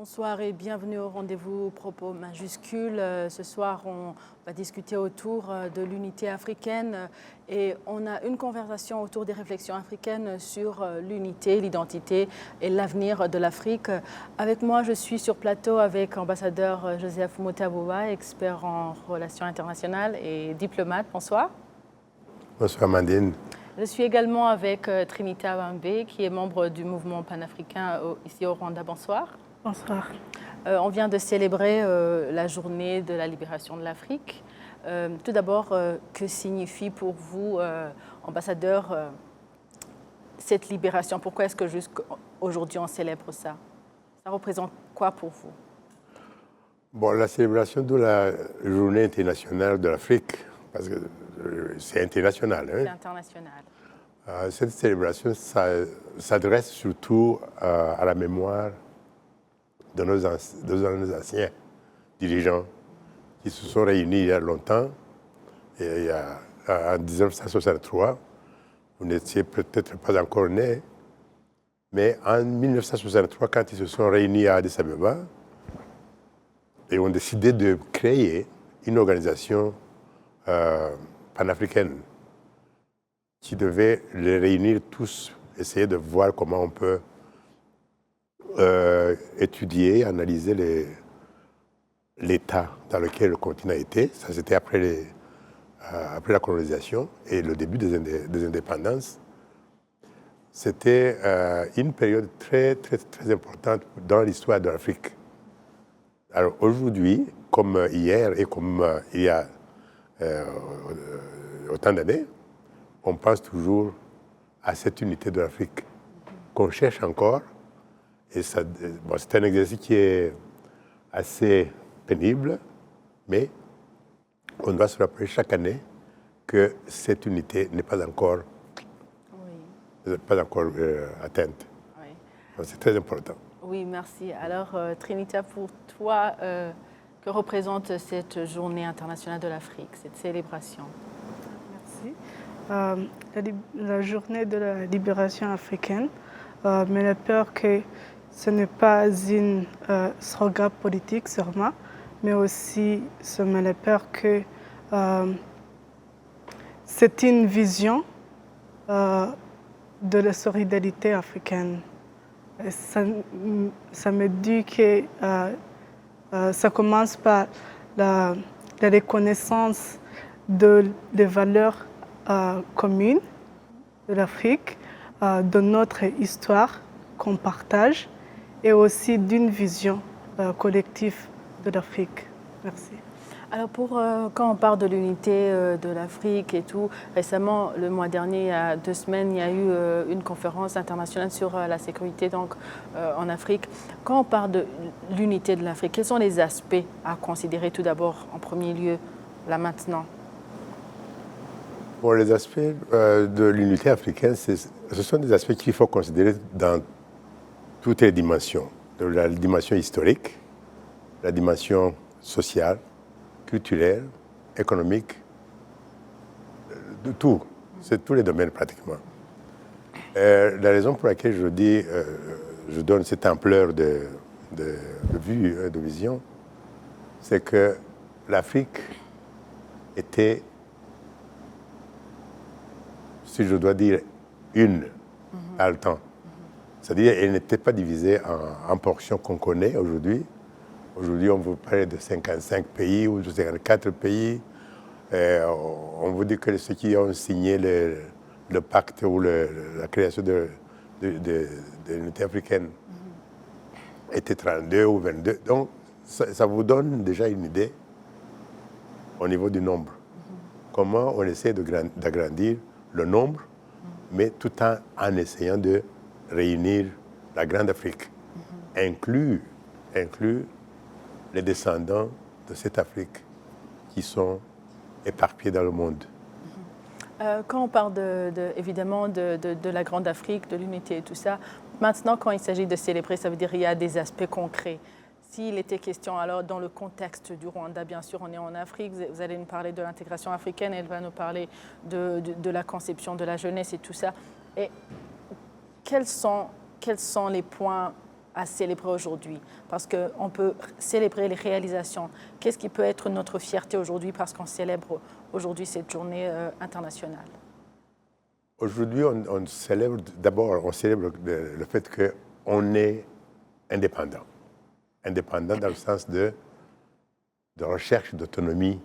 Bonsoir et bienvenue au rendez-vous Propos majuscules. Ce soir, on va discuter autour de l'unité africaine et on a une conversation autour des réflexions africaines sur l'unité, l'identité et l'avenir de l'Afrique. Avec moi, je suis sur plateau avec l'ambassadeur Joseph Moutabouba, expert en relations internationales et diplomate. Bonsoir. Bonsoir, Mandine. Je suis également avec Trinita Wambe, qui est membre du mouvement panafricain ici au Rwanda. Bonsoir. Bonsoir. On vient de célébrer la journée de la libération de l'Afrique. Tout d'abord, que signifie pour vous, ambassadeur, cette libération? Pourquoi est-ce que jusqu'aujourd'hui on célèbre ça? Ça représente quoi pour vous? Bon, la célébration de la journée internationale de l'Afrique, parce que c'est international. C'est international. Cette célébration s'adresse surtout à la mémoire de nos anciens dirigeants qui se sont réunis il y a longtemps. Et en 1963, vous n'étiez peut-être pas encore né, mais en 1963, quand ils se sont réunis à Addis Abeba, et ont décidé de créer une organisation panafricaine qui devait les réunir tous, essayer de voir comment on peut étudier, analyser l'état dans lequel le continent était. Ça, c'était après la colonisation et le début des indépendances. C'était une période très, très, très importante dans l'histoire de l'Afrique. Alors aujourd'hui, comme hier et comme il y a autant d'années, on pense toujours à cette unité de l'Afrique qu'on cherche encore. Et c'est un exercice qui est assez pénible, mais on doit se rappeler chaque année que cette unité n'est pas encore, atteinte. Oui. Donc c'est très important. Oui, merci. Alors, Trinita, pour toi, que représente cette journée internationale de l'Afrique, cette célébration? Merci. La journée de la libération africaine me fait peur que ce n'est pas une slogan politique seulement, mais aussi ça me fait peur que c'est une vision de la solidarité africaine. Et ça me dit que ça commence par la reconnaissance des valeurs communes de l'Afrique, de notre histoire qu'on partage, et aussi d'une vision collective de l'Afrique. Merci. Alors, quand on parle de l'unité de l'Afrique et tout, récemment, le mois dernier, il y a 2 semaines, il y a eu une conférence internationale sur la sécurité donc, en Afrique. Quand on parle de l'unité de l'Afrique, quels sont les aspects à considérer tout d'abord, en premier lieu, là maintenant? Bon, les aspects de l'unité africaine, ce sont des aspects qu'il faut considérer dans toutes les dimensions. La dimension historique, la dimension sociale, culturelle, économique, de tout. C'est tous les domaines pratiquement. La raison pour laquelle je donne cette ampleur de vue, de vision, c'est que l'Afrique était, si je dois dire, une à le temps. C'est-à-dire qu'elle n'était pas divisée en portions qu'on connaît aujourd'hui. Aujourd'hui, on vous parle de 55 pays ou de 54 pays. On vous dit que ceux qui ont signé le pacte ou la création de l'unité africaine étaient 32 ou 22. Donc, ça vous donne déjà une idée au niveau du nombre. Comment on essaie d'agrandir le nombre, mais tout en essayant de réunir la grande Afrique, inclure les descendants de cette Afrique qui sont éparpillés dans le monde. Quand on parle évidemment de la grande Afrique, de l'unité et tout ça, maintenant quand il s'agit de célébrer, ça veut dire qu'il y a des aspects concrets. S'il était question, alors dans le contexte du Rwanda, bien sûr, on est en Afrique, vous allez nous parler de l'intégration africaine, elle va nous parler de la conception de la jeunesse et tout ça. Et quels sont les points à célébrer aujourd'hui? Parce qu'on peut célébrer les réalisations. Qu'est-ce qui peut être notre fierté aujourd'hui parce qu'on célèbre aujourd'hui cette journée internationale? Aujourd'hui, on célèbre d'abord le fait qu'on est indépendant. Indépendant dans le sens de recherche d'autonomie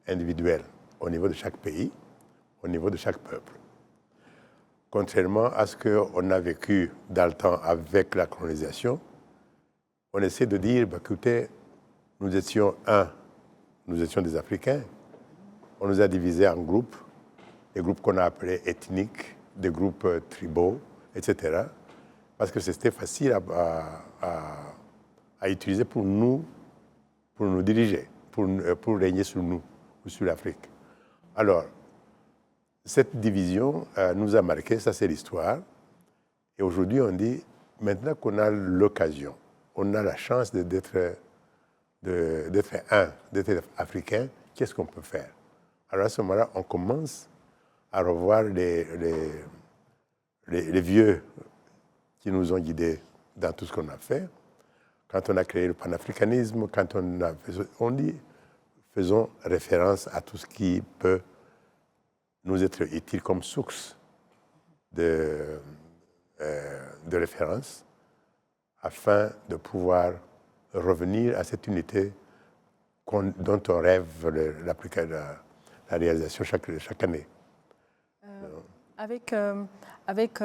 individuelle au niveau de chaque pays, au niveau de chaque peuple. Contrairement à ce qu'on a vécu dans le temps avec la colonisation, on essaie de dire, écoutez, nous étions des Africains, on nous a divisés en groupes, des groupes qu'on a appelés ethniques, des groupes tribaux, etc. Parce que c'était facile à utiliser pour nous diriger, pour régner sur nous ou sur l'Afrique. Alors, cette division nous a marqué, ça c'est l'histoire. Et aujourd'hui, on dit, maintenant qu'on a l'occasion, on a la chance d'être africain, qu'est-ce qu'on peut faire? Alors à ce moment-là, on commence à revoir les vieux qui nous ont guidés dans tout ce qu'on a fait. Quand on a créé le panafricanisme, quand on dit, faisons référence à tout ce qui peut nous être utile comme source de référence afin de pouvoir revenir à cette unité dont on rêve la réalisation chaque année. Avec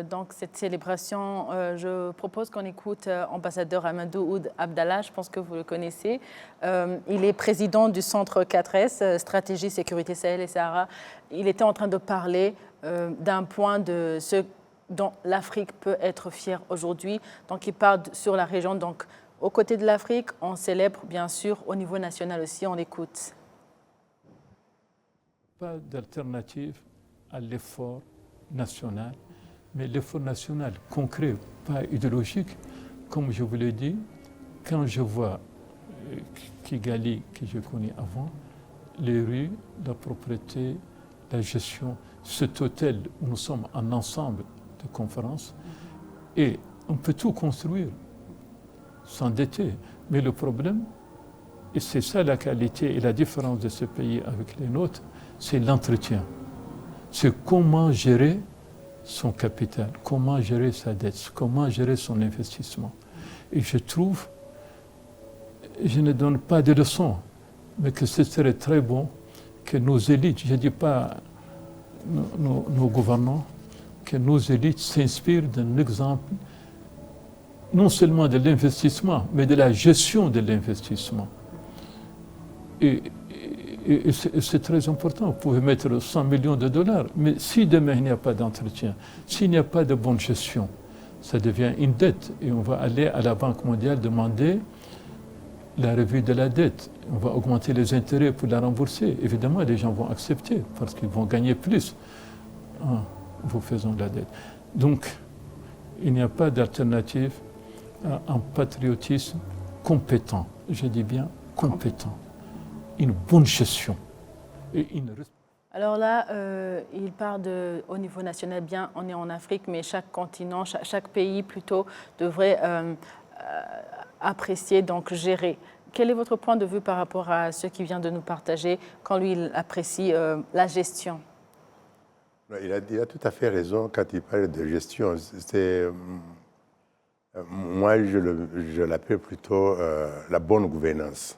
donc cette célébration, je propose qu'on écoute ambassadeur Amadou Ould Abdallah, je pense que vous le connaissez. Il est président du Centre 4S, Stratégie, Sécurité, Sahel et Sahara. Il était en train de parler d'un point de ce dont l'Afrique peut être fière aujourd'hui. Donc il parle sur la région. Donc aux côtés de l'Afrique, on célèbre bien sûr au niveau national aussi, on l'écoute. Pas d'alternative à l'effort national, mais l'effort national concret, pas idéologique. Comme je vous l'ai dit, quand je vois Kigali, que je connais avant, les rues, la propriété, la gestion, cet hôtel où nous sommes en ensemble de conférences, et on peut tout construire, s'endetter. Mais le problème, et c'est ça la qualité et la différence de ce pays avec les nôtres, c'est l'entretien. C'est comment gérer son capital, comment gérer sa dette, comment gérer son investissement. Et je trouve, je ne donne pas de leçons, mais que ce serait très bon que nos élites, je ne dis pas nos gouvernants, que nos élites s'inspirent d'un exemple, non seulement de l'investissement, mais de la gestion de l'investissement. Et c'est très important. Vous pouvez mettre 100 millions de dollars, mais si demain il n'y a pas d'entretien, s'il n'y a pas de bonne gestion, ça devient une dette. Et on va aller à la Banque mondiale demander la revue de la dette. On va augmenter les intérêts pour la rembourser. Évidemment, les gens vont accepter parce qu'ils vont gagner plus en vous faisant la dette. Donc, il n'y a pas d'alternative à un patriotisme compétent. Je dis bien compétent. Une bonne gestion. Et Alors là, il parle au niveau national, bien, on est en Afrique, mais chaque continent, chaque pays plutôt devrait apprécier, donc gérer. Quel est votre point de vue par rapport à ce qu'il vient de nous partager quand lui, il apprécie la gestion? Il a tout à fait raison quand il parle de gestion. Moi, je l'appelle plutôt la bonne gouvernance.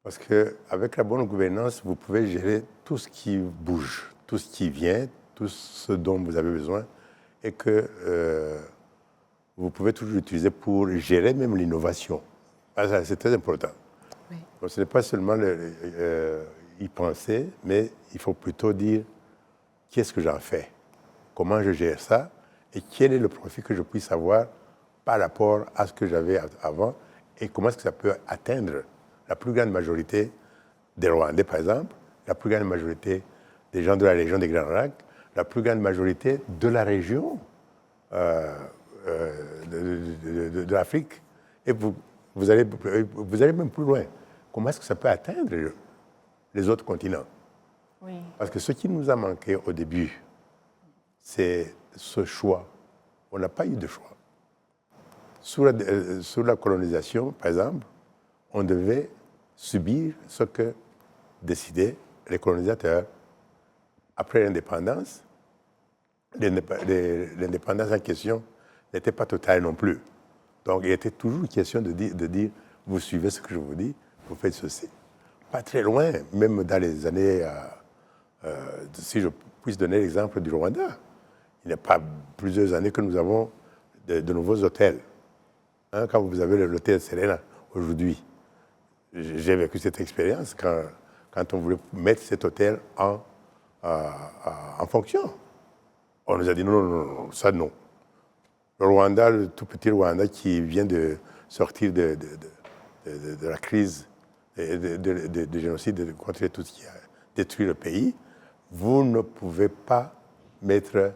Parce qu'avec la bonne gouvernance, vous pouvez gérer tout ce qui bouge, tout ce qui vient, tout ce dont vous avez besoin, et que vous pouvez toujours l'utiliser pour gérer même l'innovation. C'est très important. Oui. Donc, ce n'est pas seulement y penser, mais il faut plutôt dire qu'est-ce que j'en fais, comment je gère ça, et quel est le profit que je puisse avoir par rapport à ce que j'avais avant, et comment est-ce que ça peut atteindre la plus grande majorité des Rwandais, par exemple, la plus grande majorité des gens de la région des Grands Lacs, la plus grande majorité de la région de l'Afrique. Et vous allez même plus loin. Comment est-ce que ça peut atteindre les autres continents? Oui. Parce que ce qui nous a manqué au début, c'est ce choix. On n'a pas eu de choix. sous la colonisation, par exemple, on devait subir ce que décidaient les colonisateurs. Après l'indépendance, l'indépendance en question n'était pas totale non plus. Donc, il était toujours une question de dire, vous suivez ce que je vous dis, vous faites ceci. Pas très loin, même dans les années, si je puisse donner l'exemple du Rwanda, il n'y a pas plusieurs années que nous avons de nouveaux hôtels. Hein, quand vous avez l'hôtel Serena aujourd'hui, j'ai vécu cette expérience quand on voulait mettre cet hôtel en fonction. On nous a dit non, ça non. Le Rwanda, le tout petit Rwanda qui vient de sortir de la crise de génocide contre tout ce qui a détruit le pays, vous ne pouvez pas mettre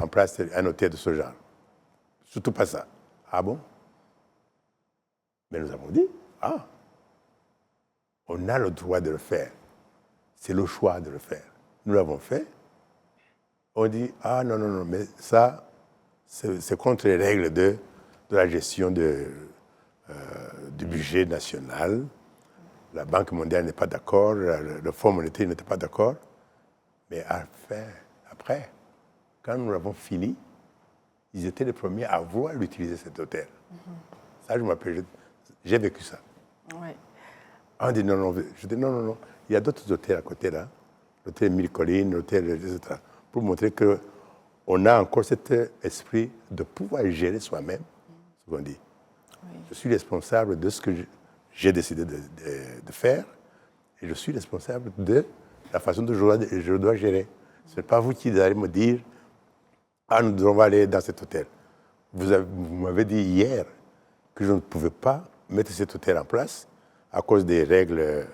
en place un hôtel de ce genre. Surtout pas ça. Ah bon? Mais nous avons dit, on a le droit de le faire. C'est le choix de le faire. Nous l'avons fait. On dit, non, mais ça, c'est contre les règles de la gestion du budget national. La Banque mondiale n'est pas d'accord, le Fonds monétaire n'était pas d'accord. Mais après, quand nous l'avons fini, ils étaient les premiers à vouloir l'utiliser, cet hôtel. Ça, je m'appelle, j'ai vécu ça. Oui. On dit non. Je dis non. Il y a d'autres hôtels à côté là, l'hôtel Mille Collines, l'hôtel, etc. Pour montrer qu'on a encore cet esprit de pouvoir gérer soi-même ce qu'on dit. Oui. Je suis responsable de ce que j'ai décidé de faire et je suis responsable de la façon dont je dois gérer. Ce n'est pas vous qui allez me dire nous devons aller dans cet hôtel. Vous m'avez dit hier que je ne pouvais pas mettre cet hôtel en place à cause des règles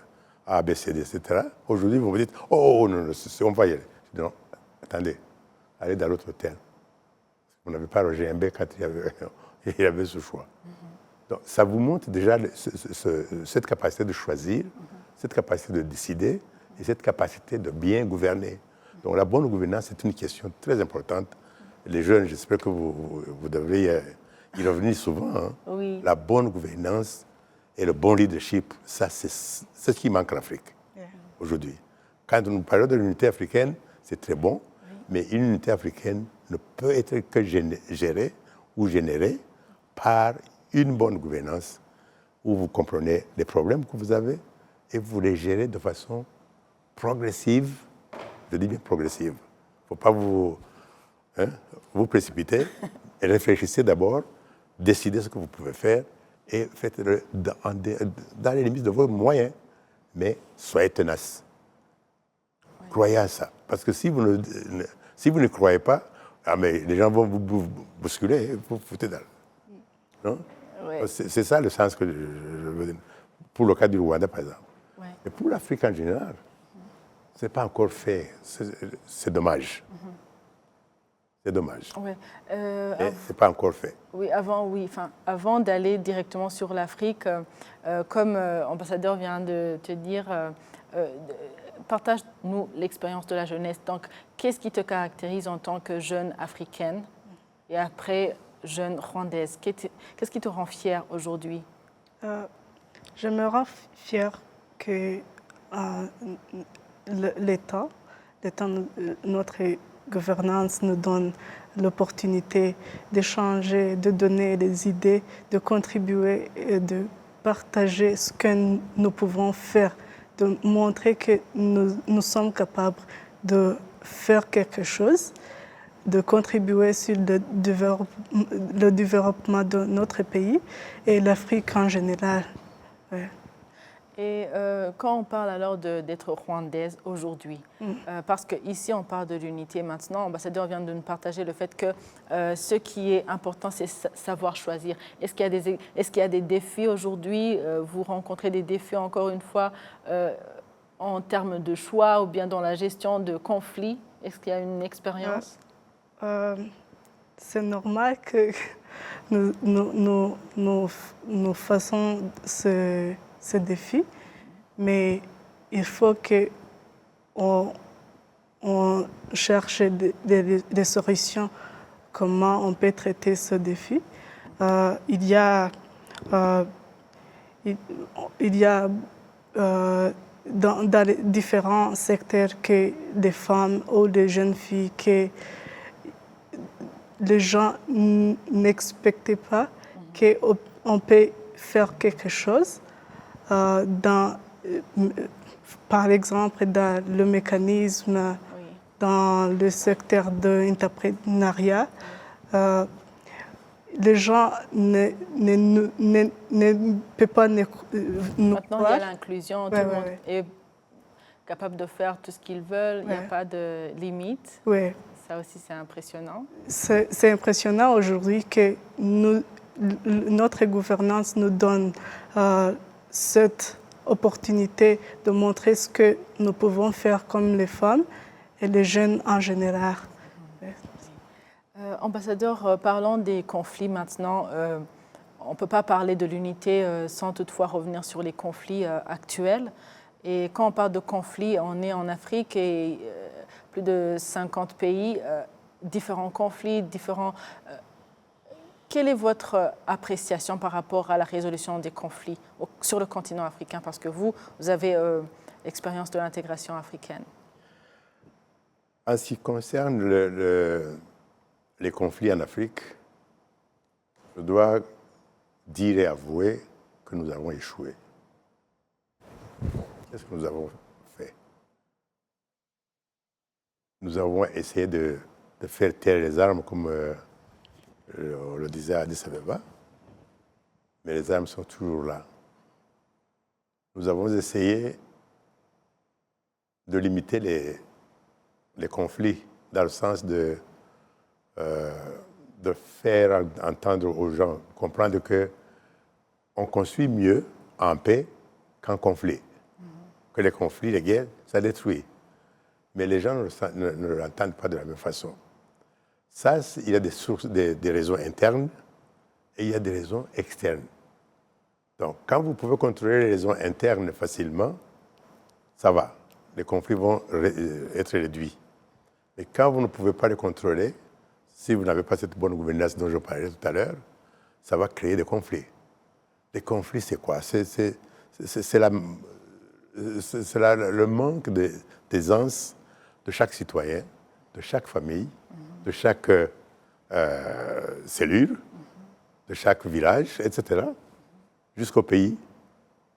A, B, C, D, etc. Aujourd'hui, vous me dites non, on va y aller. Je dis non, attendez, allez dans l'autre hôtel. On n'avait pas le GMB quand il y avait ce choix. Donc, ça vous montre déjà cette capacité de choisir, cette capacité de décider et cette capacité de bien gouverner. Donc, la bonne gouvernance, c'est une question très importante. Les jeunes, j'espère que vous devriez y revenir souvent. Hein. Oui. La bonne gouvernance et le bon leadership, ça, c'est ce qui manque en Afrique aujourd'hui. Quand nous parlons de l'unité africaine, c'est très bon, mais une unité africaine ne peut être que gérée ou générée par une bonne gouvernance où vous comprenez les problèmes que vous avez et vous les gérez de façon progressive. Je dis bien progressive. Il ne faut pas vous précipiter et réfléchissez d'abord, décidez ce que vous pouvez faire et faites-le dans les limites de vos moyens. Mais soyez tenace. Oui. Croyez à ça. Parce que si vous ne croyez pas, mais les gens vont vous bousculer, vous foutez dalle. Non? Oui. C'est ça le sens que je veux dire. Pour le cas du Rwanda, par exemple. Oui. Et pour l'Afrique en général, ce n'est pas encore fait. C'est dommage. C'est dommage. Ouais. C'est pas encore fait. Oui, avant d'aller directement sur l'Afrique, comme ambassadeur vient de te dire, partage-nous l'expérience de la jeunesse. Donc, qu'est-ce qui te caractérise en tant que jeune africaine et après jeune rwandaise? Qu'est-ce qui te rend fière aujourd'hui? Je me rends fière que l'État, notre gouvernance nous donne l'opportunité d'échanger, de donner des idées, de contribuer et de partager ce que nous pouvons faire, de montrer que nous sommes capables de faire quelque chose, de contribuer sur le développement de notre pays et l'Afrique en général. Ouais. Et quand on parle alors d'être rwandaise aujourd'hui, parce qu'ici on parle de l'unité maintenant, l'ambassadeur vient de nous partager le fait que ce qui est important, c'est savoir choisir. Est-ce qu'il y a des défis aujourd'hui? Vous rencontrez des défis encore une fois en termes de choix ou bien dans la gestion de conflits? Est-ce qu'il y a une expérience? C'est normal que nous fassions ce défi, mais il faut qu'on cherche des solutions, comment on peut traiter ce défi. il y a, dans les différents secteurs que des femmes ou des jeunes filles que les gens n'expectaient pas qu'on peut faire quelque chose. Par exemple, dans le mécanisme, dans le secteur de l'entrepreneuriat, les gens ne peuvent pas nous Maintenant, il y croire. a l'inclusion, tout le monde est capable de faire tout ce qu'ils veulent, il n'y a pas de limite. Oui. Ça aussi, c'est impressionnant. C'est impressionnant aujourd'hui que notre gouvernance nous donne cette opportunité de montrer ce que nous pouvons faire comme les femmes et les jeunes en général. Ambassadeur, parlons des conflits maintenant. On ne peut pas parler de l'unité sans toutefois revenir sur les conflits actuels. Et quand on parle de conflits, on est en Afrique et plus de 50 pays, différents conflits, différents... Quelle est votre appréciation par rapport à la résolution des conflits sur le continent africain? Parce que vous avez l'expérience de l'intégration africaine. En ce qui concerne les conflits en Afrique, je dois dire et avouer que nous avons échoué. Qu'est-ce que nous avons fait? Nous avons essayé de faire taire les armes, comme on le disait à Addis Abeba, mais les armes sont toujours là. Nous avons essayé de limiter les conflits dans le sens de faire entendre aux gens, comprendre qu'on construit mieux en paix qu'en conflit. Que les conflits, les guerres, ça détruit. Mais les gens ne l'entendent pas de la même façon. Ça, il y a des sources, des raisons internes et il y a des raisons externes. Donc, quand vous pouvez contrôler les raisons internes facilement, ça va. Les conflits vont être réduits. Mais quand vous ne pouvez pas les contrôler, si vous n'avez pas cette bonne gouvernance dont je parlais tout à l'heure, ça va créer des conflits. Les conflits, c'est quoi? C'est le manque d'aisance de chaque citoyen, de chaque famille, de chaque cellule, de chaque village, etc., jusqu'au pays.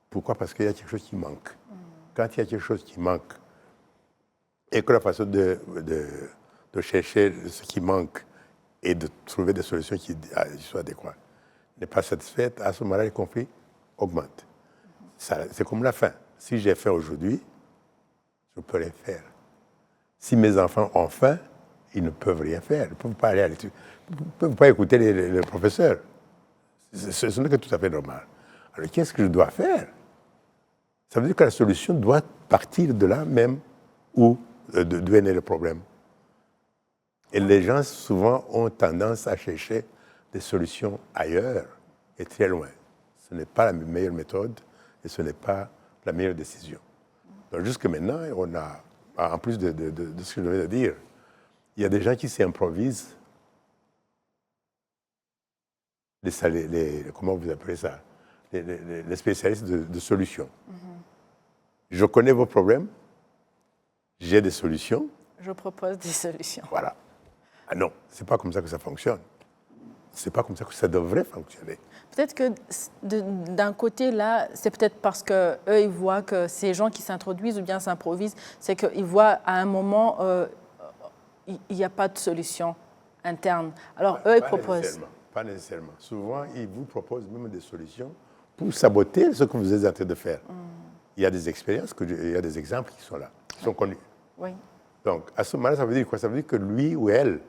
Pourquoi? Parce qu'il y a quelque chose qui manque. Quand il y a quelque chose qui manque, et que la façon de chercher ce qui manque et de trouver des solutions qui soient adéquates n'est pas satisfaite, à ce moment-là, les conflits augmentent. C'est comme la faim. Si j'ai faim aujourd'hui, je peux rien faire. Si mes enfants ont faim, ils ne peuvent rien faire. Ils ne peuvent pas aller à l'étude. Ils ne peuvent pas écouter les professeurs. Ce n'est que tout à fait normal. Alors, qu'est-ce que je dois faire? Ça veut dire que la solution doit partir de là même où d'où est né le problème. Et les gens, souvent, ont tendance à chercher des solutions ailleurs et très loin. Ce n'est pas la meilleure méthode et ce n'est pas la meilleure décision. Donc, jusque maintenant, on a, en plus de ce que je viens de dire, il y a des gens qui s'improvisent, comment vous appelez ça, les spécialistes de solutions. Je connais vos problèmes, j'ai des solutions. Je propose des solutions. Voilà. Ah non, c'est pas comme ça que ça fonctionne. C'est pas comme ça que ça devrait fonctionner. Peut-être que d'un côté, là, c'est peut-être parce qu'eux, ils voient que ces gens qui s'introduisent ou bien s'improvisent, c'est qu'ils voient à un moment, il n'y a pas de solution interne. Alors, eux, ils proposent. Pas nécessairement. Souvent, ils vous proposent même des solutions pour saboter ce que vous êtes en train de faire. Il y a des expériences, il y a des exemples qui sont là, qui sont connus. Oui. Donc, à ce moment-là, ça veut dire quoi? Ça veut dire que lui ou elle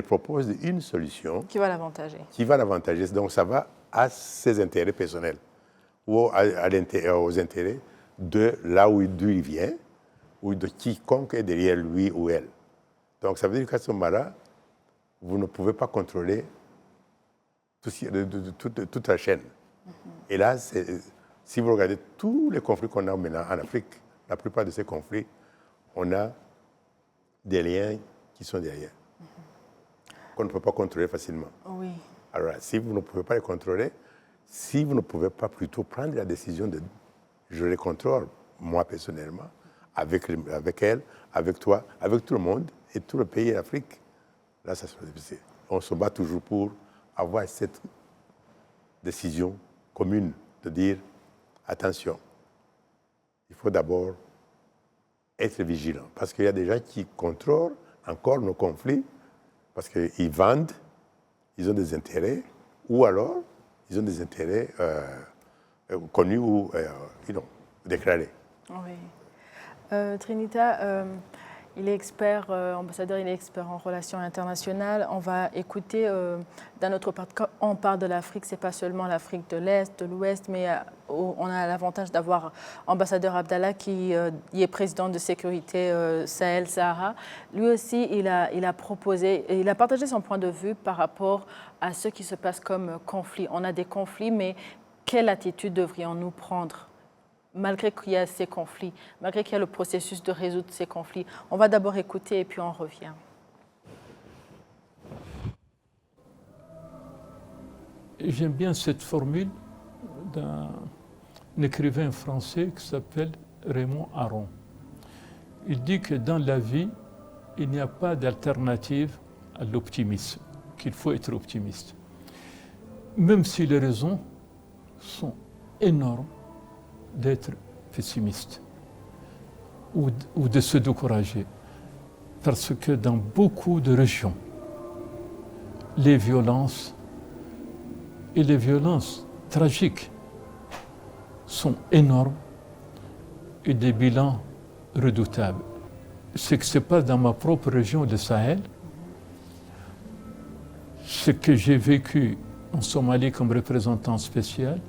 propose une solution qui va l'avantager. Qui va l'avantager. Donc, ça va à ses intérêts personnels ou aux intérêts de là d'où il vient ou de quiconque est derrière lui ou elle. Donc, ça veut dire qu'à ce moment-là, vous ne pouvez pas contrôler toute la chaîne. Et là, si vous regardez tous les conflits qu'on a maintenant en Afrique, la plupart de ces conflits, on a des liens qui sont derrière, qu'on ne peut pas contrôler facilement. Oui. Alors, si vous ne pouvez pas les contrôler, si vous ne pouvez pas plutôt prendre la décision de je les contrôle, moi personnellement, avec elle, avec toi, avec tout le monde et tout le pays d'Afrique, là, ça sera difficile. On se bat toujours pour avoir cette décision commune de dire attention, il faut d'abord être vigilant parce qu'il y a des gens qui contrôlent encore nos conflits parce qu'ils vendent, ils ont des intérêts ou alors ils ont des intérêts connus ou déclarés. Oui. Trinita, il est expert, ambassadeur, il est expert en relations internationales. On va écouter, dans notre part, quand on parle de l'Afrique, ce n'est pas seulement l'Afrique de l'Est, de l'Ouest, mais on a l'avantage d'avoir ambassadeur Abdallah qui est président de sécurité Sahel-Sahara. Lui aussi, il a proposé, il a partagé son point de vue par rapport à ce qui se passe comme conflit. On a des conflits, mais quelle attitude devrions-nous prendre malgré qu'il y a ces conflits, malgré qu'il y a le processus de résoudre ces conflits? On va d'abord écouter et puis on revient. J'aime bien cette formule d'un écrivain français qui s'appelle Raymond Aron. Il dit que dans la vie, il n'y a pas d'alternative à l'optimisme, qu'il faut être optimiste. Même si les raisons sont énormes d'être pessimiste ou de se décourager. Parce que dans beaucoup de régions, les violences et les violences tragiques sont énormes et des bilans redoutables. Ce qui se passe dans ma propre région, le Sahel, ce que j'ai vécu en Somalie comme représentant spécial,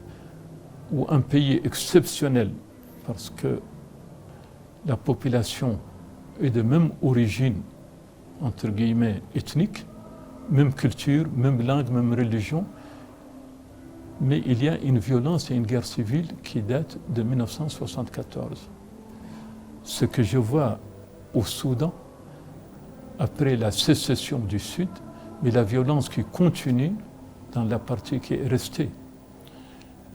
ou un pays exceptionnel parce que la population est de même origine, entre guillemets, ethnique, même culture, même langue, même religion, mais il y a une violence et une guerre civile qui date de 1974. Ce que je vois au Soudan, après la sécession du Sud, mais la violence qui continue dans la partie qui est restée.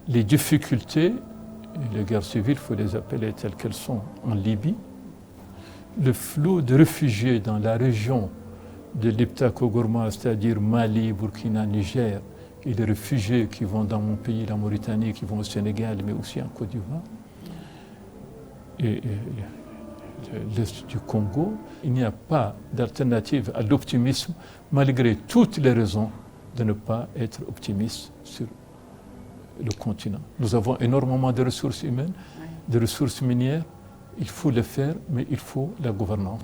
Les difficultés, et les guerres civiles, il faut les appeler telles qu'elles sont en Libye, le flot de réfugiés dans la région de l'Iptako-Gourma, c'est-à-dire Mali, Burkina, Niger, et les réfugiés qui vont dans mon pays, la Mauritanie, qui vont au Sénégal, mais aussi en Côte d'Ivoire, et l'Est du Congo, il n'y a pas d'alternative à l'optimisme, malgré toutes les raisons de ne pas être optimiste sur le continent. Nous avons énormément de ressources humaines, de ressources minières. Il faut le faire, mais il faut la gouvernance.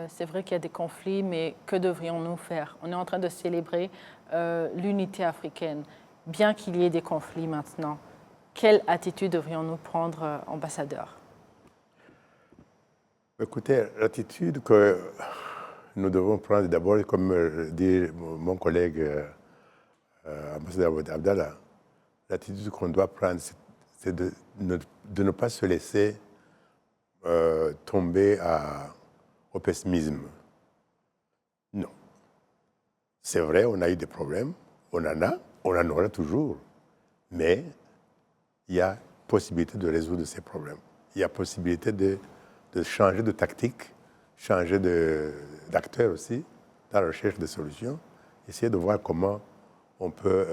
C'est vrai qu'il y a des conflits, mais que devrions-nous faire? On est en train de célébrer l'unité africaine. Bien qu'il y ait des conflits maintenant, quelle attitude devrions-nous prendre, ambassadeur? Écoutez, l'attitude que nous devons prendre d'abord, comme dit mon collègue ambassadeur Abdallah, l'attitude qu'on doit prendre, c'est de ne pas se laisser tomber au pessimisme. Non. C'est vrai, on a eu des problèmes, on en aura toujours, mais il y a possibilité de résoudre ces problèmes. Il y a possibilité de changer de tactique, changer d'acteur aussi, dans la recherche de solutions, essayer de voir comment on peut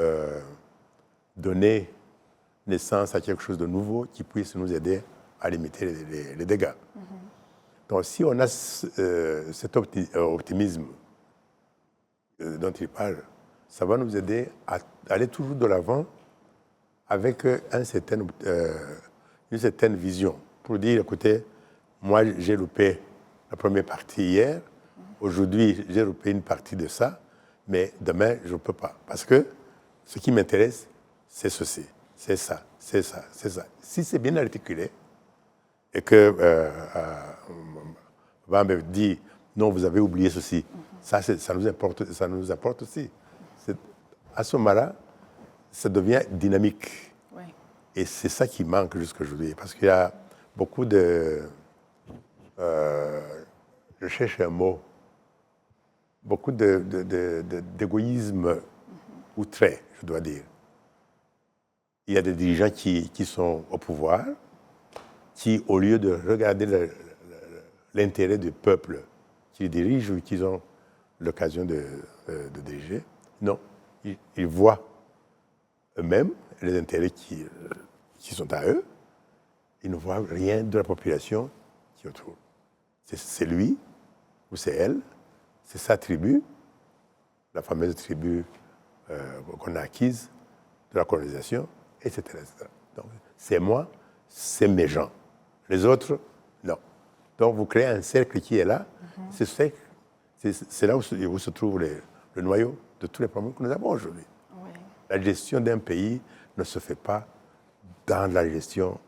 donner naissance à quelque chose de nouveau qui puisse nous aider à limiter les dégâts. Mm-hmm. Donc si on a cet optimisme dont il parle, ça va nous aider à aller toujours de l'avant avec une certaine vision pour dire, écoutez, moi j'ai loupé la première partie hier, aujourd'hui j'ai loupé une partie de ça, mais demain, je ne peux pas. Parce que ce qui m'intéresse, c'est ceci, c'est ça, c'est ça, c'est ça. Si c'est bien articulé et que Bam dit, non, vous avez oublié ceci, ça nous importe aussi. À ce moment-là, ça devient dynamique. Oui. Et c'est ça qui manque jusqu'à aujourd'hui. Parce qu'il y a beaucoup de... je cherche un mot. beaucoup d'égoïsme outré, je dois dire. Il y a des dirigeants qui sont au pouvoir, qui, au lieu de regarder l'intérêt du peuple qu'ils dirigent ou qu'ils ont l'occasion de diriger, non, ils voient eux-mêmes les intérêts qui sont à eux. Ils ne voient rien de la population qui est autour. C'est lui ou c'est elle, c'est sa tribu, la fameuse tribu qu'on a acquise de la colonisation, etc. Donc, c'est moi, c'est mes gens. Les autres, non. Donc, vous créez un cercle qui est là. C'est là où se trouve le noyau de tous les problèmes que nous avons aujourd'hui. Oui. La gestion d'un pays ne se fait pas dans la gestion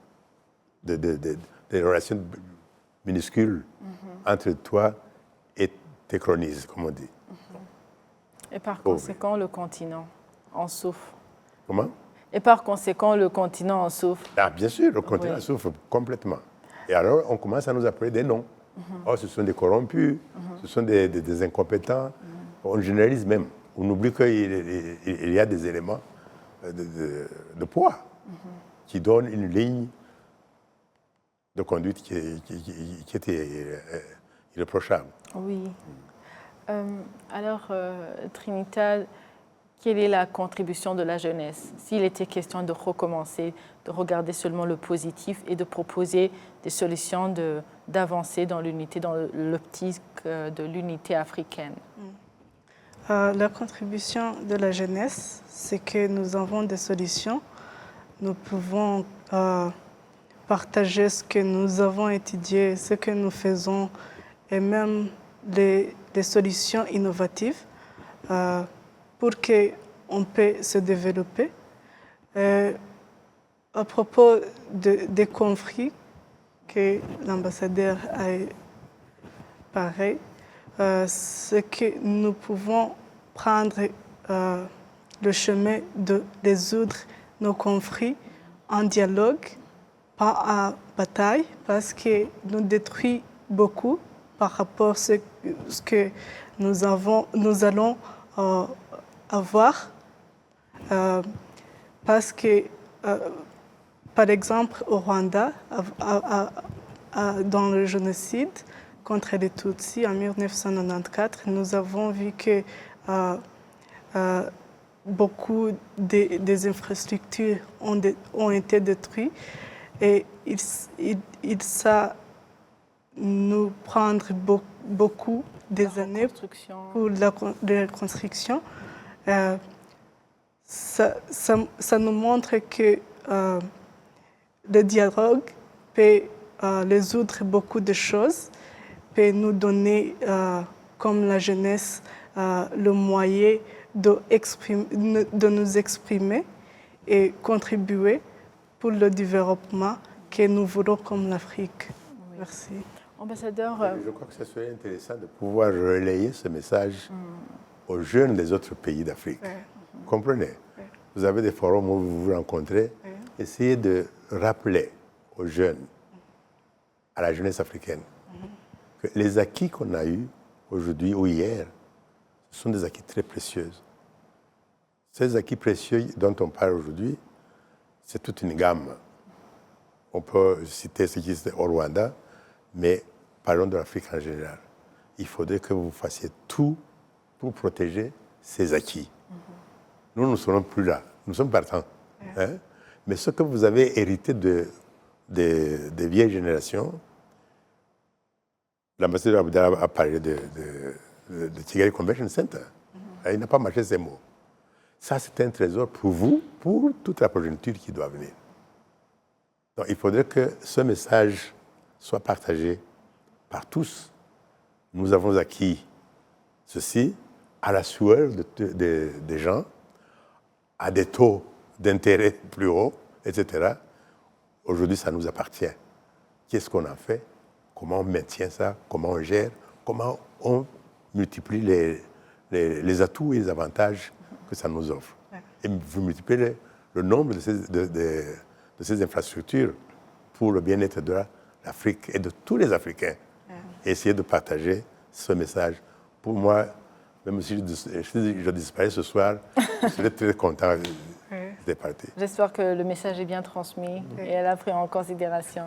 des relations minuscules entre toi et tes cronies, comme on dit. Et par conséquent, le continent en souffre. Comment? Et par conséquent, le continent en souffre. Ah, bien sûr, le continent souffre complètement. Et alors, on commence à nous appeler des noms. Oh, ce sont des corrompus, ce sont des incompétents. On généralise même. On oublie qu'il y a des éléments de poids qui donnent une ligne de conduite qui était irréprochable. Oui. Alors, Trinidad, quelle est la contribution de la jeunesse? S'il était question de recommencer, de regarder seulement le positif et de proposer des solutions d'avancer dans l'unité, dans l'optique de l'unité africaine. La contribution de la jeunesse, c'est que nous avons des solutions. Nous pouvons partager ce que nous avons étudié, ce que nous faisons et même des solutions innovatives pour qu'on puisse se développer. À propos des conflits que l'ambassadeur a parlé, c'est que nous pouvons prendre le chemin de résoudre nos conflits en dialogue, pas en bataille, parce que nous détruisons beaucoup par rapport à ce que nous allons avoir. Parce que, par exemple, au Rwanda, dans le génocide contre les Tutsis en 1994, nous avons vu que beaucoup des infrastructures ont été détruites et ça nous prendre beaucoup des années pour la reconstruction. Ça nous montre que le dialogue peut résoudre beaucoup de choses, peut nous donner, comme la jeunesse, le moyen de nous exprimer et contribuer pour le développement que nous voulons comme l'Afrique. Oui. Merci. Ambassadeur, je crois que ce serait intéressant de pouvoir relayer ce message aux jeunes des autres pays d'Afrique. Vous comprenez? Vous avez des forums où vous vous rencontrez. Essayez de rappeler aux jeunes, à la jeunesse africaine, que les acquis qu'on a eus aujourd'hui ou hier, ce sont des acquis très précieux. Ces acquis précieux dont on parle aujourd'hui, c'est toute une gamme. On peut citer ce qui est au Rwanda, mais parlons de l'Afrique en général. Il faudrait que vous fassiez tout pour protéger ces acquis. Nous ne serons plus là. Nous sommes partants. Hein? Mais ce que vous avez hérité des vieilles générations, l'ambassadeur Abdallah a parlé de Kigali Convention Center. Il n'a pas marché ces mots. Ça, c'est un trésor pour vous, pour toute la progéniture qui doit venir. Donc, il faudrait que ce message soit partagé par tous. Nous avons acquis ceci à la sueur des gens, à des taux d'intérêt plus hauts, etc. Aujourd'hui, ça nous appartient. Qu'est-ce qu'on en fait? Comment on maintient ça? Comment on gère? Comment on multiplie les atouts et les avantages que ça nous offre? Et vous multipliez le nombre de ces infrastructures pour le bien-être de l'Afrique et de tous les Africains. Et essayer de partager ce message. Pour moi, Même si je disparais ce soir, je serais très content d'être parti. J'espère que le message est bien transmis et elle a pris en considération.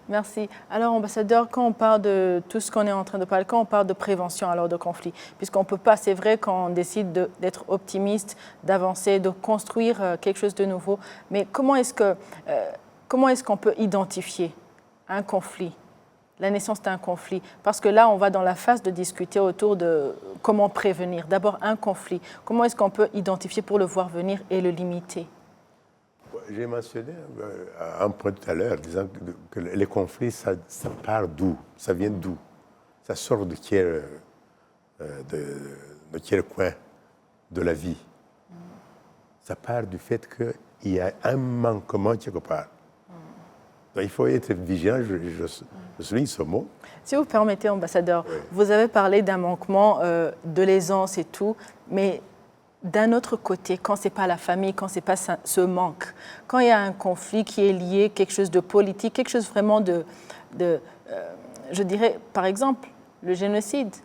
Merci. Alors, ambassadeur, quand on parle de tout ce qu'on est en train de parler, quand on parle de prévention alors de conflits, puisqu'on ne peut pas, c'est vrai qu'on décide d'être optimiste, d'avancer, de construire quelque chose de nouveau, mais comment est-ce qu'on peut identifier un conflit, la naissance d'un conflit? Parce que là, on va dans la phase de discuter autour de comment prévenir. D'abord, un conflit. Comment est-ce qu'on peut identifier pour le voir venir et le limiter? J'ai mentionné un point tout à l'heure, disant que les conflits, ça part d'où? Ça vient d'où? Ça sort de quel coin de la vie? Ça part du fait qu'il y a un manquement quelque part. Donc, il faut être vigilant, je souligne ce mot. Si vous permettez, ambassadeur, vous avez parlé d'un manquement de l'aisance et tout, mais d'un autre côté, quand ce n'est pas la famille, quand ce n'est pas ce manque, quand il y a un conflit qui est lié, quelque chose de politique, quelque chose vraiment je dirais, par exemple, le génocide.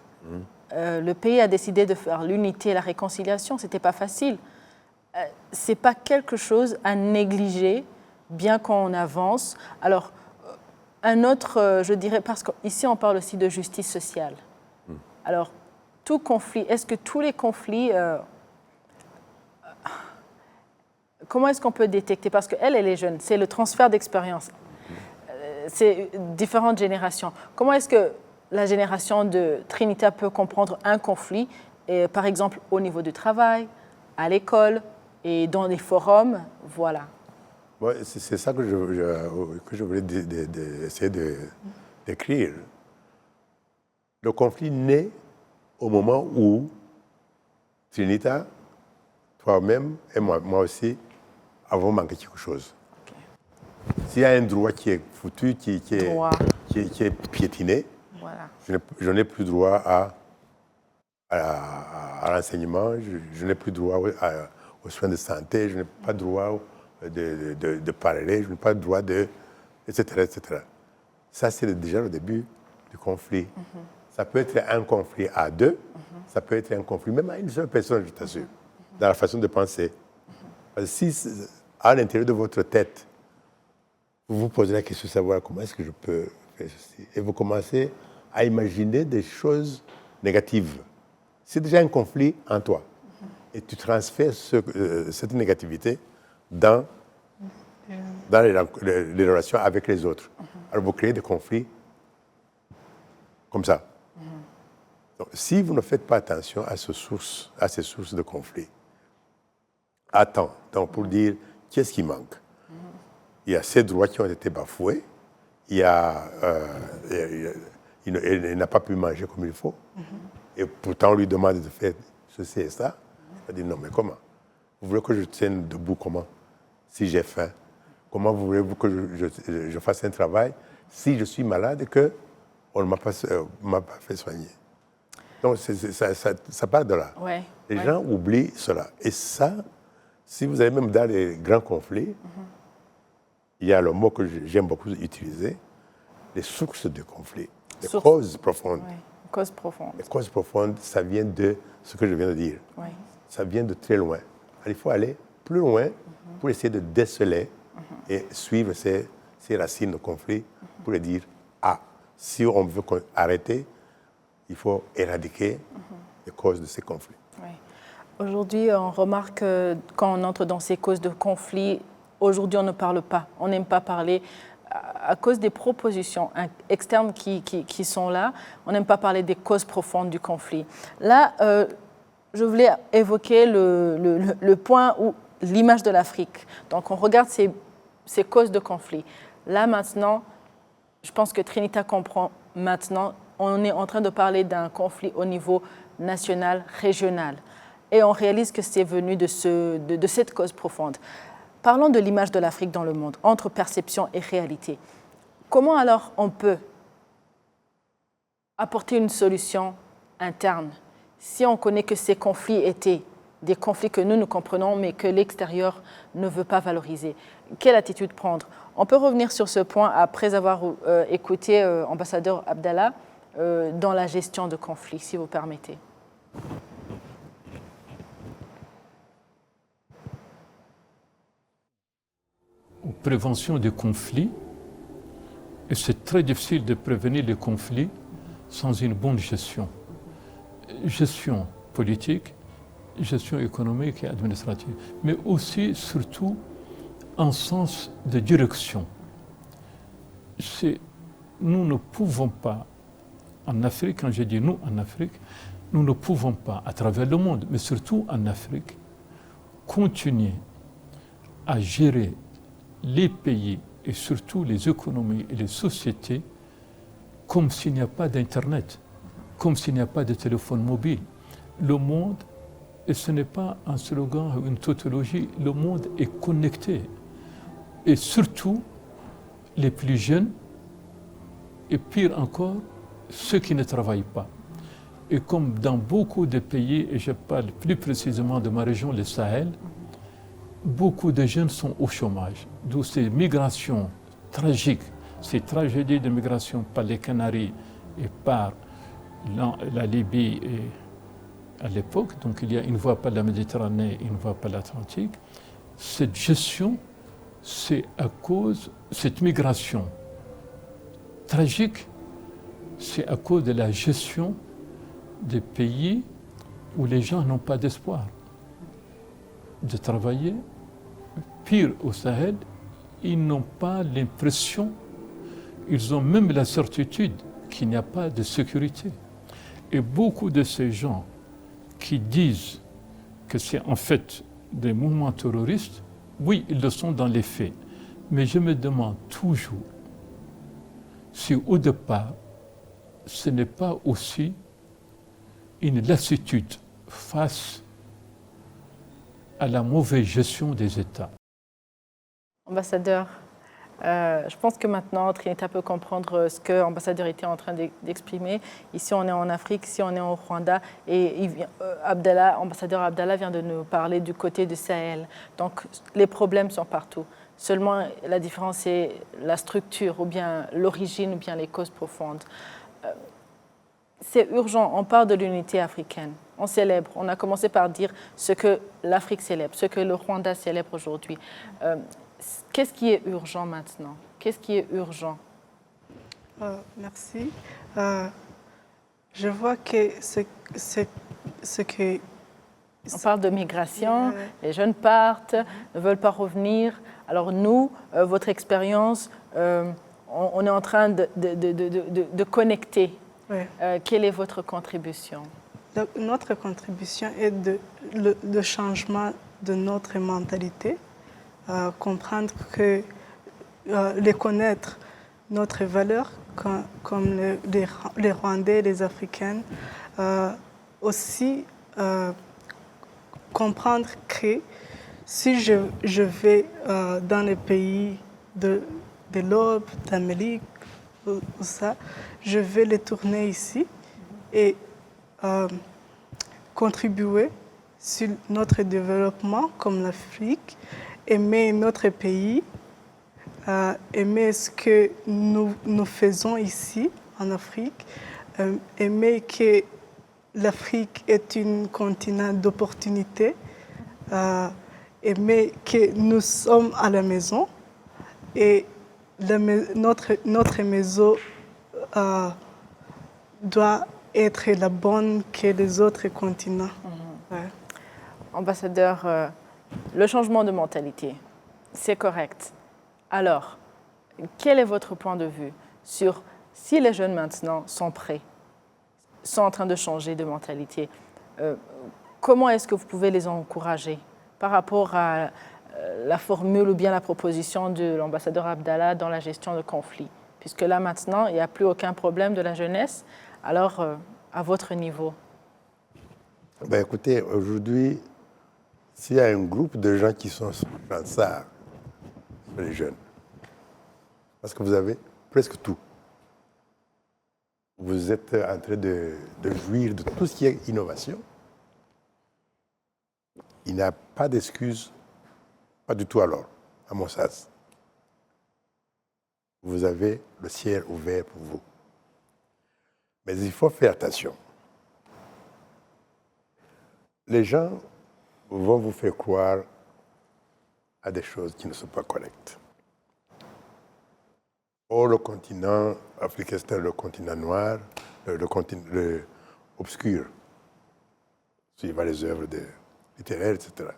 Le pays a décidé de faire l'unité et la réconciliation, ce n'était pas facile. Ce n'est pas quelque chose à négliger, bien qu'on avance. Alors, un autre, je dirais, parce qu'ici on parle aussi de justice sociale. Alors, tout conflit, est-ce que tous les conflits, comment est-ce qu'on peut détecter? Parce qu'elle est jeune, c'est le transfert d'expérience. C'est différentes générations. Comment est-ce que la génération de Trinita peut comprendre un conflit, et, par exemple, au niveau du travail, à l'école et dans les forums, voilà. Ouais, c'est ça que je voulais essayer d'écrire. Le conflit naît au moment où Trinita, toi-même et moi aussi, avons manqué quelque chose. Okay. S'il y a un droit qui est foutu, qui est piétiné, voilà. Je n'ai plus droit à l'enseignement, je n'ai plus droit aux soins de santé, je n'ai pas droit de parler, je n'ai pas le droit de... etc., etc. Ça, c'est déjà le début du conflit. Ça peut être un conflit à deux, ça peut être un conflit même à une seule personne, je t'assure, dans la façon de penser. Parce que si, à l'intérieur de votre tête, vous vous posez la question de savoir comment est-ce que je peux faire ceci, et vous commencez à imaginer des choses négatives. C'est déjà un conflit en toi. Et tu transfères cette négativité dans les relations avec les autres. Alors vous créez des conflits comme ça. Donc, si vous ne faites pas attention à ces sources de conflits, à temps, donc pour dire qu'est-ce qui manque. Il y a ces droits qui ont été bafoués, il n'a pas pu manger comme il faut, et pourtant on lui demande de faire ceci et ça. Il va dire non, mais comment? Vous voulez que je tienne debout comment? Si j'ai faim? Comment voulez-vous que je fasse un travail si je suis malade et qu'on ne m'a pas fait soigner? Donc ça part de là. Ouais, les gens oublient cela. Et ça, si vous allez même dans les grands conflits, il y a le mot que j'aime beaucoup utiliser, les sources de conflit, les causes profondes. Ouais. Causes profondes. Les causes profondes, ça vient de ce que je viens de dire. Ouais. Ça vient de très loin. Alors, il faut aller plus loin pour essayer de déceler et suivre ces racines de conflit pour dire, si on veut arrêter, il faut éradiquer les causes de ces conflits. Oui. Aujourd'hui, on remarque quand on entre dans ces causes de conflit, aujourd'hui, on ne parle pas. On n'aime pas parler à cause des propositions externes qui sont là. On n'aime pas parler des causes profondes du conflit. Là, je voulais évoquer le point où l'image de l'Afrique. Donc, on regarde ces causes de conflit. Là, maintenant, je pense que Trinita comprend maintenant, on est en train de parler d'un conflit au niveau national, régional. Et on réalise que c'est venu de cette cause profonde. Parlons de l'image de l'Afrique dans le monde, entre perception et réalité. Comment alors on peut apporter une solution interne si on connaît que ces conflits étaient des conflits que nous comprenons, mais que l'extérieur ne veut pas valoriser? Quelle attitude prendre? On peut revenir sur ce point après avoir écouté ambassadeur Abdallah dans la gestion de conflits, si vous permettez. Prévention des conflits, et c'est très difficile de prévenir les conflits sans une bonne gestion. Gestion politique, gestion économique et administrative, mais aussi, surtout, un sens de direction. Nous ne pouvons pas, en Afrique, quand je dis nous en Afrique, nous ne pouvons pas, à travers le monde, mais surtout en Afrique, continuer à gérer les pays et surtout les économies et les sociétés comme s'il n'y a pas d'Internet, comme s'il n'y a pas de téléphone mobile. Le monde, et ce n'est pas un slogan ou une tautologie, le monde est connecté. Et surtout, les plus jeunes, et pire encore, ceux qui ne travaillent pas. Et comme dans beaucoup de pays, et je parle plus précisément de ma région, le Sahel, beaucoup de jeunes sont au chômage. D'où ces migrations tragiques, ces tragédies de migration par les Canaries et par la Libye à l'époque. Donc il y a une voie par la Méditerranée et une voie par l'Atlantique. Cette gestion, c'est à cause, cette migration tragique, c'est à cause de la gestion des pays où les gens n'ont pas d'espoir de travailler. Pire au Sahel, ils n'ont pas l'impression, ils ont même la certitude qu'il n'y a pas de sécurité. Et beaucoup de ces gens qui disent que c'est en fait des mouvements terroristes, oui, ils le sont dans les faits. Mais je me demande toujours si au départ, ce n'est pas aussi une lassitude face à la mauvaise gestion des États. Ambassadeur, je pense que maintenant, Trinita peut comprendre ce que l'ambassadeur était en train d'exprimer. Ici, on est en Afrique, ici, on est au Rwanda. Et ambassadeur Abdallah vient de nous parler du côté du Sahel. Donc, les problèmes sont partout. Seulement, la différence, c'est la structure, ou bien l'origine, ou bien les causes profondes. C'est urgent, on parle de l'unité africaine. On célèbre, on a commencé par dire ce que l'Afrique célèbre, ce que le Rwanda célèbre aujourd'hui. Qu'est-ce qui est urgent maintenant? Qu'est-ce qui est urgent? Merci. Je vois que ce que... On parle de migration, les jeunes partent, ne veulent pas revenir. Alors nous, votre expérience, on est en train de connecter. Ouais. Quelle est votre contribution? Notre contribution est le changement de notre mentalité, comprendre que les connaître notre valeur comme les Rwandais, les Africains, aussi comprendre que si je vais dans les pays de l'Europe, d'Amérique, ou ça, je vais les tourner ici et contribuer sur notre développement comme l'Afrique, aimer notre pays, aimer ce que nous faisons ici en Afrique, aimer que l'Afrique est un continent d'opportunités, aimer que nous sommes à la maison et notre maison doit être la bonne que les autres continents. Ouais. Ambassadeur, le changement de mentalité, c'est correct. Alors, quel est votre point de vue sur si les jeunes maintenant sont prêts, sont en train de changer de mentalité, comment est-ce que vous pouvez les encourager par rapport à la formule ou bien la proposition de l'ambassadeur Abdallah dans la gestion de conflits? Puisque là maintenant, il n'y a plus aucun problème de la jeunesse, alors à votre niveau. Ben écoutez, aujourd'hui, s'il y a un groupe de gens qui sont dans ça, c'est les jeunes. Parce que vous avez presque tout. Vous êtes en train de jouir de tout ce qui est innovation. Il n'y a pas d'excuse, pas du tout alors, à mon sens. Vous avez le ciel ouvert pour vous. Mais il faut faire attention. les gens vont vous faire croire à des choses qui ne sont pas correctes. Or, le continent africain, c'est le continent noir, le continent obscur, suivant les œuvres littéraires, etc.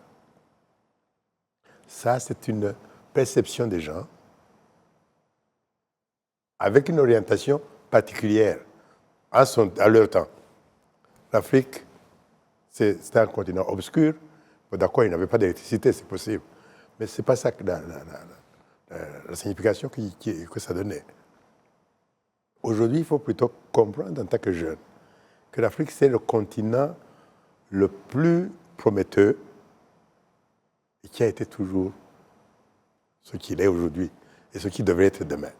Ça, c'est une perception des gens avec une orientation particulière à leur temps. L'Afrique, c'est un continent obscur. D'accord, il n'avait pas d'électricité, c'est possible. Mais ce n'est pas ça que la signification que ça donnait. Aujourd'hui, il faut plutôt comprendre en tant que jeune que l'Afrique, c'est le continent le plus prometteur et qui a été toujours ce qu'il est aujourd'hui et ce qui devrait être demain.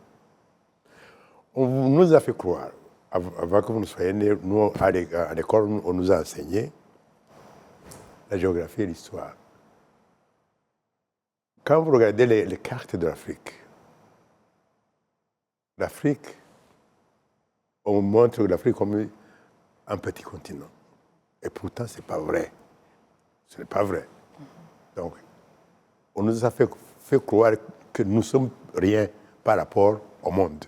On nous a fait croire, avant que vous ne soyez nés, nous, à l'école, on nous a enseigné la géographie et l'histoire. Quand vous regardez les cartes de l'Afrique, on montre l'Afrique comme un petit continent. Et pourtant, ce n'est pas vrai. Ce n'est pas vrai. Donc, on nous a fait croire que nous ne sommes rien par rapport au monde.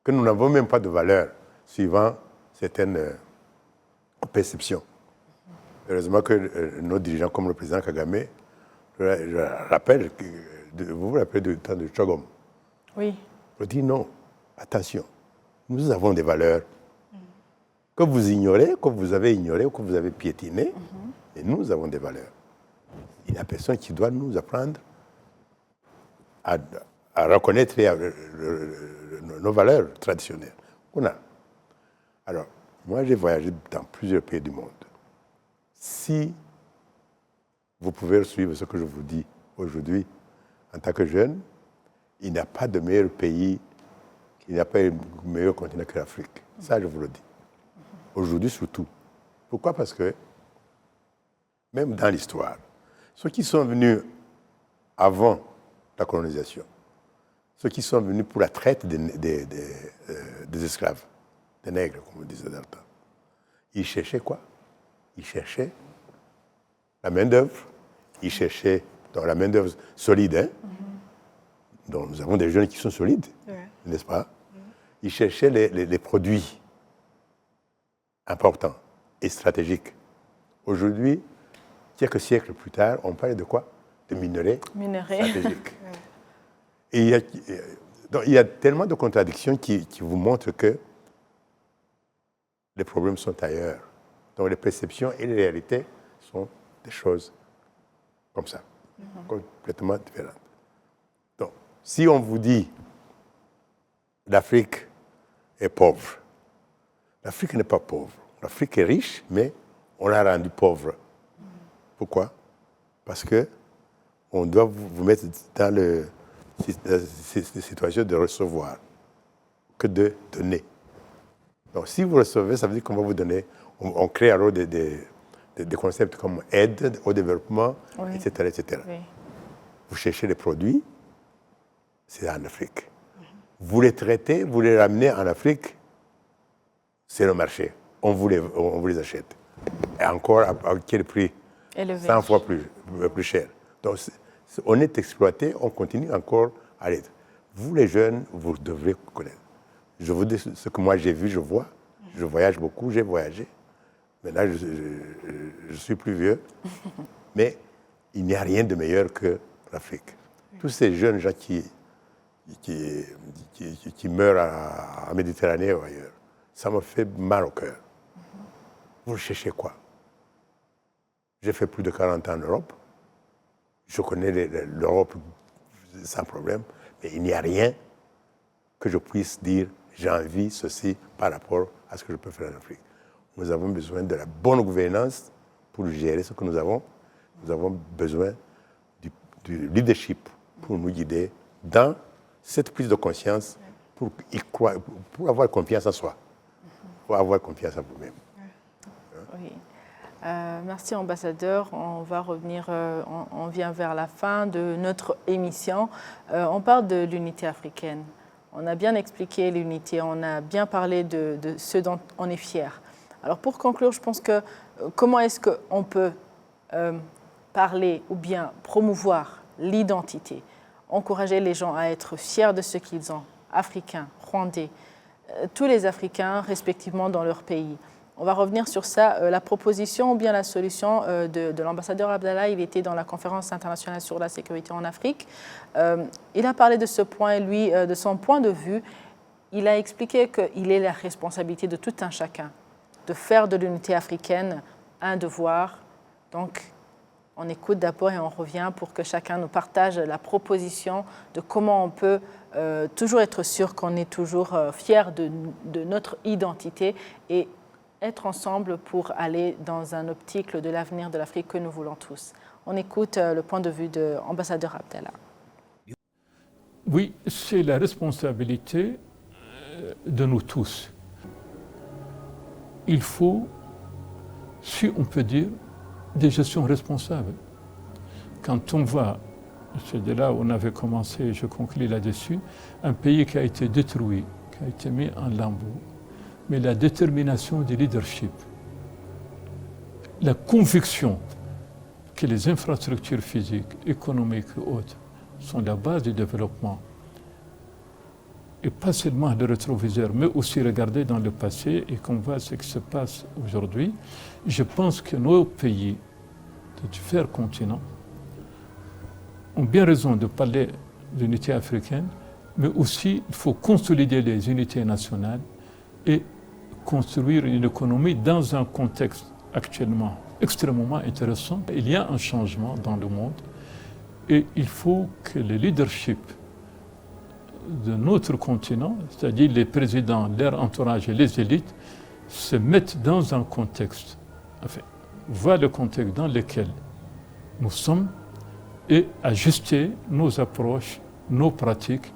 Que nous n'avons même pas de valeur, suivant certaines perceptions. Heureusement que nos dirigeants, comme le président Kagame, je rappelle, vous vous rappelez du temps de Chogom. Oui. Je dis non, attention, nous avons des valeurs que vous ignorez, que vous avez ignorées ou que vous avez piétinées, et nous avons des valeurs. Il n'y a personne qui doit nous apprendre à reconnaître nos valeurs traditionnelles qu'on a. Alors, moi, j'ai voyagé dans plusieurs pays du monde. Si vous pouvez suivre ce que je vous dis aujourd'hui, en tant que jeune, il n'y a pas de meilleur pays, il n'y a pas de meilleur continent que l'Afrique. Ça, je vous le dis. Aujourd'hui, surtout. Pourquoi? Parce que, même dans l'histoire, ceux qui sont venus avant la colonisation, ceux qui sont venus pour la traite des esclaves, des nègres, comme on disait dans le temps, ils cherchaient quoi? Ils cherchaient la main-d'œuvre, ils cherchaient donc la main-d'œuvre solide, hein? Donc nous avons des jeunes qui sont solides, n'est-ce pas? Ils cherchaient les produits importants et stratégiques. Aujourd'hui, quelques siècles plus tard, on parle de quoi? De minerais stratégiques. Et il y a tellement de contradictions qui vous montrent que les problèmes sont ailleurs. Donc les perceptions et les réalités sont des choses comme ça, complètement différentes. Donc, si on vous dit l'Afrique est pauvre, l'Afrique n'est pas pauvre. L'Afrique est riche, mais on l'a rendue pauvre. Pourquoi? Parce qu'on doit vous mettre dans la situation de recevoir que de donner. Donc, si vous recevez, ça veut dire qu'on va vous donner. On crée alors des concepts comme aide au développement, etc. etc. Oui. Vous cherchez les produits, c'est en Afrique. Vous les traitez, vous les ramenez en Afrique, c'est le marché. On vous les achète. Et encore, à quel prix? Élevé. 100 fois plus cher. Donc, on est exploité, on continue encore à l'être. Vous, les jeunes, vous devrez connaître. Je vous dis ce que moi j'ai vu, je vois. Je voyage beaucoup, j'ai voyagé. Maintenant, je suis plus vieux. Mais il n'y a rien de meilleur que l'Afrique. Tous ces jeunes gens qui meurent en Méditerranée ou ailleurs, ça me fait mal au cœur. Vous cherchez quoi? J'ai fait plus de 40 ans en Europe. Je connais l'Europe sans problème. Mais il n'y a rien que je puisse dire j'ai envie ceci par rapport à ce que je peux faire en Afrique. Nous avons besoin de la bonne gouvernance pour gérer ce que nous avons. Nous avons besoin du leadership pour nous guider dans cette prise de conscience pour avoir confiance en soi, pour avoir confiance en vous-même. Oui. Merci ambassadeur. On va revenir, on vient vers la fin de notre émission. On parle de l'unité africaine. On a bien expliqué l'unité, on a bien parlé de ce dont on est fier. Alors pour conclure, je pense que comment est-ce qu'on peut parler ou bien promouvoir l'identité, encourager les gens à être fiers de ce qu'ils ont, africains, rwandais, tous les Africains respectivement dans leur pays. On va revenir sur ça. La proposition ou bien la solution de l'ambassadeur Abdallah, il était dans la conférence internationale sur la sécurité en Afrique. Il a parlé de ce point, lui, de son point de vue. Il a expliqué qu'il est la responsabilité de tout un chacun de faire de l'unité africaine un devoir. Donc, on écoute d'abord et on revient pour que chacun nous partage la proposition de comment on peut toujours être sûr qu'on est toujours fier de notre identité et être ensemble pour aller dans un optique de l'avenir de l'Afrique que nous voulons tous. On écoute le point de vue de l'ambassadeur Abdallah. Oui, c'est la responsabilité de nous tous. Il faut, si on peut dire, des gestions responsables. Quand on voit, c'est de là où on avait commencé, je conclue là-dessus, un pays qui a été détruit, qui a été mis en lambeaux, mais la détermination du leadership, la conviction que les infrastructures physiques, économiques et autres sont la base du développement, et pas seulement le rétroviseur, mais aussi regarder dans le passé et qu'on voit ce qui se passe aujourd'hui. Je pense que nos pays de différents continents ont bien raison de parler de l'unité africaine, mais aussi il faut consolider les unités nationales et construire une économie dans un contexte actuellement extrêmement intéressant. Il y a un changement dans le monde et il faut que le leadership de notre continent, c'est-à-dire les présidents, leur entourage et les élites, se mettent dans un contexte, enfin, voient le contexte dans lequel nous sommes et ajuster nos approches, nos pratiques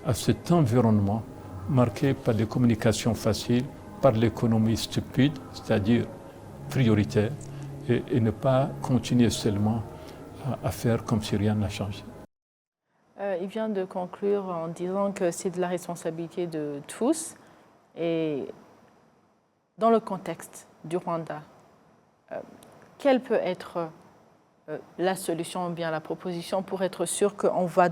à cet environnement marqué par les communications faciles, par l'économie stupide, c'est-à-dire prioritaire, et ne pas continuer seulement à faire comme si rien n'a changé. Il vient de conclure en disant que c'est de la responsabilité de tous. Et dans le contexte du Rwanda, quelle peut être la solution ou bien la proposition pour être sûr qu'on va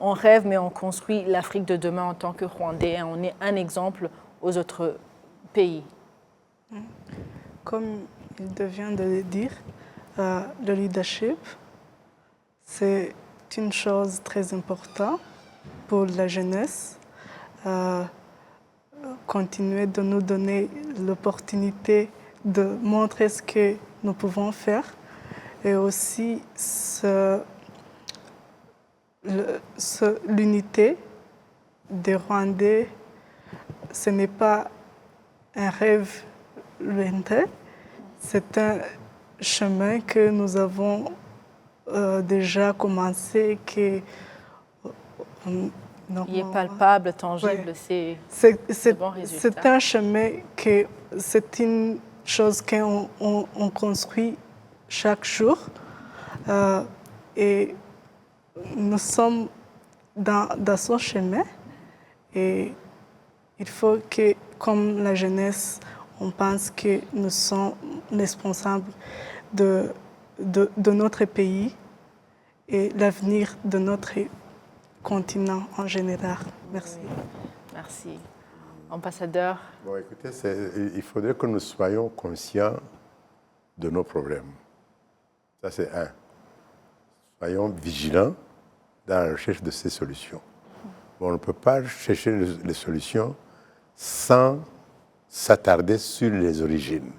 on rêve mais on construit l'Afrique de demain en tant que Rwandais et on est un exemple aux autres pays? Comme il vient de le dire, le leadership, c'est une chose très importante pour la jeunesse. Continuer de nous donner l'opportunité de montrer ce que nous pouvons faire et aussi l'unité des Rwandais, ce n'est pas un rêve lointain, c'est un chemin que nous avons déjà commencé, il est palpable, tangible, ouais. C'est bon résultat. C'est un chemin que c'est une chose qu'on construit chaque jour et nous sommes dans ce chemin et il faut que, comme la jeunesse, on pense que nous sommes responsables de notre pays et l'avenir de notre continent en général. Merci. Merci. Ambassadeur. Bon, écoutez, il faudrait que nous soyons conscients de nos problèmes. Ça, c'est un. Soyons vigilants dans la recherche de ces solutions. Bon, on ne peut pas chercher les solutions sans s'attarder sur les origines.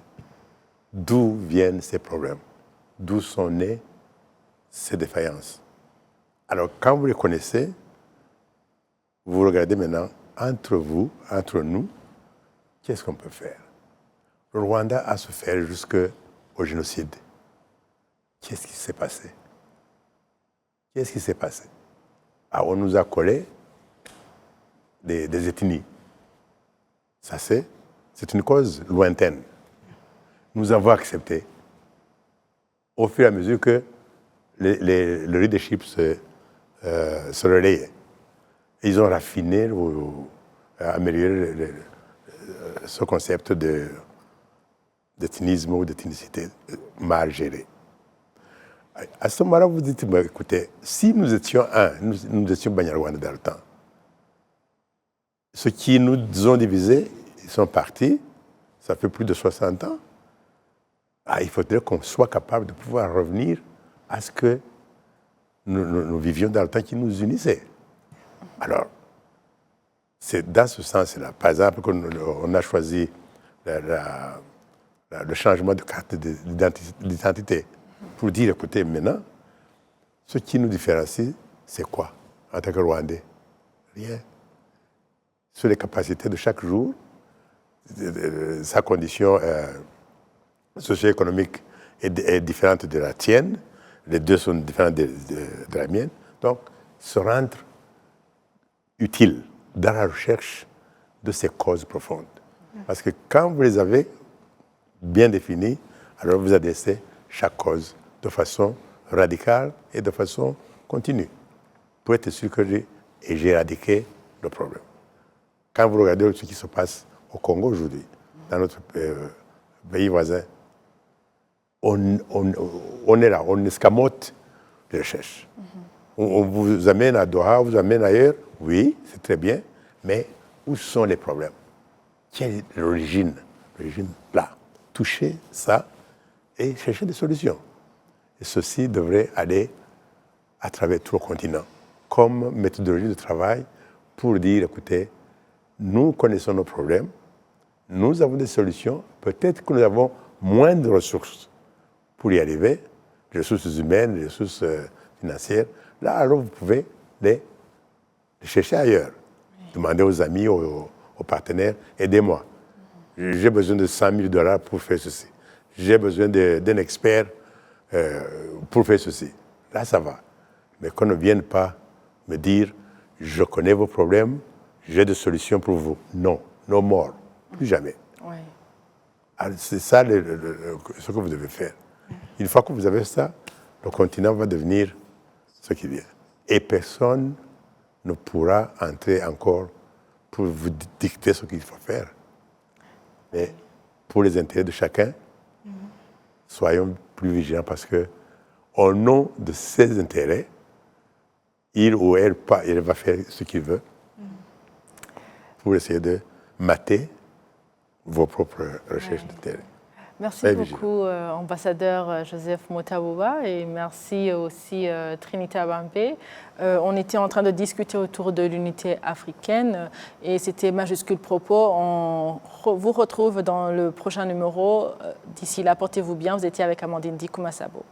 D'où viennent ces problèmes? D'où sont nées ces défaillances? Alors, quand vous les connaissez, vous regardez maintenant entre vous, entre nous, qu'est-ce qu'on peut faire? Le Rwanda a souffert jusqu'au génocide. Qu'est-ce qui s'est passé? Qu'est-ce qui s'est passé? Ah, on nous a collé des ethnies. Ça, c'est une cause lointaine. Nous avons accepté, au fur et à mesure que le leadership se relayait. Ils ont raffiné, amélioré ce concept de d'ethnisme ou d'ethnicité mal gérée. À ce moment-là, vous dites, bah, écoutez, si nous étions nous étions Banyarwanda dans le temps, ceux qui nous ont divisés, ils sont partis, ça fait plus de 60 ans. Il faudrait qu'on soit capable de pouvoir revenir à ce que nous vivions dans le temps qui nous unissait. Alors, c'est dans ce sens-là. Par exemple, on a choisi le changement de carte d'identité pour dire, écoutez, maintenant, ce qui nous différencie, c'est quoi en tant que Rwandais? Rien. Sur les capacités de chaque jour, sa condition socio-économique est différente de la tienne, les deux sont différents de la mienne, donc se rendre utile dans la recherche de ces causes profondes. Parce que quand vous les avez bien définies, alors vous adressez chaque cause de façon radicale et de façon continue, pour être sûr que j'ai éradiqué le problème. Quand vous regardez ce qui se passe au Congo aujourd'hui, dans notre pays voisin, on est là, on escamote les recherches. On vous amène à Doha, on vous amène ailleurs, oui, c'est très bien, mais où sont les problèmes? Quelle est l'origine? L'origine, là. Toucher ça et chercher des solutions. Et ceci devrait aller à travers tout le continent, comme méthodologie de travail pour dire, écoutez, nous connaissons nos problèmes, nous avons des solutions, peut-être que nous avons moins de ressources pour y arriver, les ressources humaines, les ressources financières. Là, alors, vous pouvez les chercher ailleurs. Demandez aux amis, aux partenaires, aidez-moi. J'ai besoin de $100 000 pour faire ceci. J'ai besoin d'un expert pour faire ceci. Là, ça va. Mais qu'on ne vienne pas me dire, je connais vos problèmes, j'ai des solutions pour vous. Non, no more, plus jamais. Oui. C'est ça ce que vous devez faire. Une fois que vous avez ça, le continent va devenir ce qu'il vient. Et personne ne pourra entrer encore pour vous dicter ce qu'il faut faire. Mais pour les intérêts de chacun, soyons plus vigilants parce que, au nom de ses intérêts, il ou elle va faire ce qu'il veut pour essayer de mater vos propres recherches de terrain. Merci beaucoup, ambassadeur Joseph Motaboba, et merci aussi Trinita Bampé. On était en train de discuter autour de l'unité africaine et c'était Majuscule Propos. On vous retrouve dans le prochain numéro. D'ici là, portez-vous bien. Vous étiez avec Amandine Dikouma Sabo.